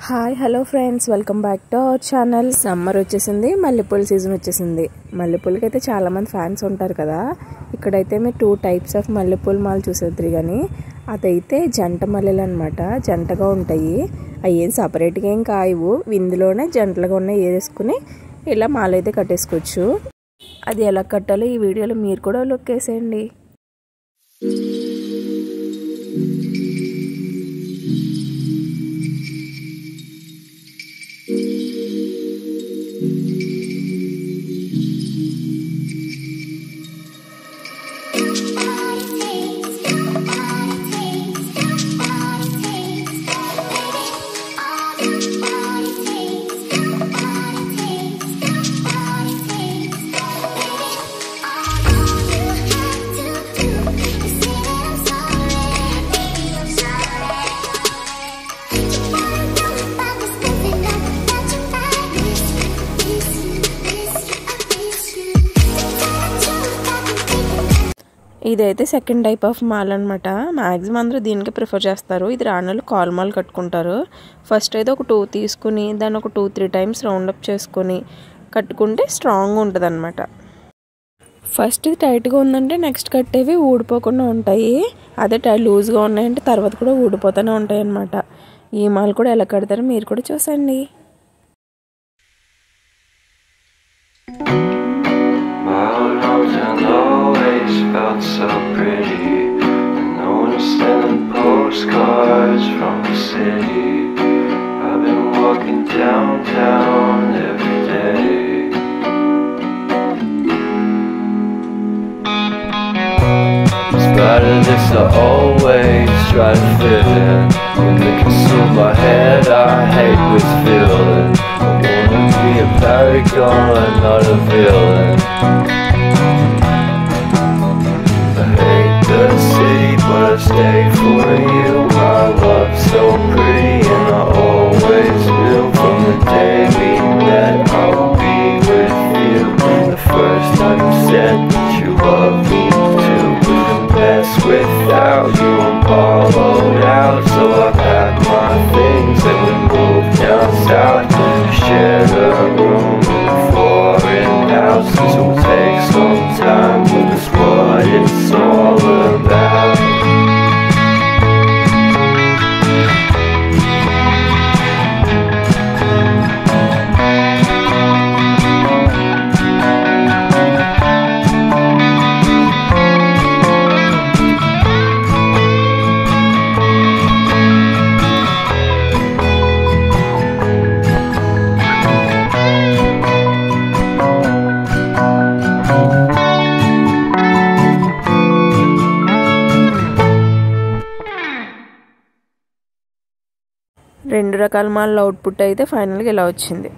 Hi hello friends, welcome back to our channel. Summer వచ్చేసింది, మల్లెపూల season వచ్చేసింది. మల్లెపూలకి అయితే చాలామంది ఫ్యాన్స్ ఉంటారు కదా. ఇక్కడైతే మీరు 2 టైప్స్ ఆఫ్ మల్లెపూల మాల చూసేద్దరు. కానీ అదైతే జంట మల్లెలు అనమాట. జంటగా ఉంటాయి. అవి ఏం సపరేట్గా ఏం కాయవు. ఇందులోనే జంటలుగా ఉన్నాయి వేసుకుని ఇలా మాల అయితే కట్టేసుకోవచ్చు. అది ఎలా కట్టాలో ఈ వీడియోలో మీరు కూడా లుక్ వేసేయండి. ఇదైతే సెకండ్ టైప్ ఆఫ్ మాల్ అనమాట. మ్యాక్సిమం అందరూ దీనికి ప్రిఫర్ చేస్తారు. ఇది రాణాలు కాల్ మాల్ కట్టుకుంటారు. ఫస్ట్ అయితే ఒక 2 తీసుకుని దాన్ని ఒక 2-3 టైమ్స్ రౌండప్ చేసుకొని కట్టుకుంటే స్ట్రాంగ్గా ఉంటుంది అనమాట. ఫస్ట్ ఇది టైట్గా ఉందంటే నెక్స్ట్ కట్టేవి ఊడిపోకుండా ఉంటాయి. అదే లూజ్గా ఉన్నాయంటే తర్వాత కూడా ఊడిపోతూనే ఉంటాయి అన్నమాట. ఈ మాల్ కూడా ఎలా కడతారో మీరు కూడా చూసండి. Felt so pretty, and no one's sending postcards from the city. I've been walking downtown every day. Despite of this, I always try to fit in. When they consume my head, I hate this feeling. I wanna be a paragon, not a villain. But I stay for you. My love's so pretty, and I always knew from the day we met I will be with you. The first time you said that you love me too. Couldn't pass without you. I'm hollowed out, so I packed my things and we moved down south. Shared a room in a foreign house. This will take some time, but that's what it's all about. రెండు రకాల మాల output అయితే ఫైనల్గా ఇలా వచ్చింది.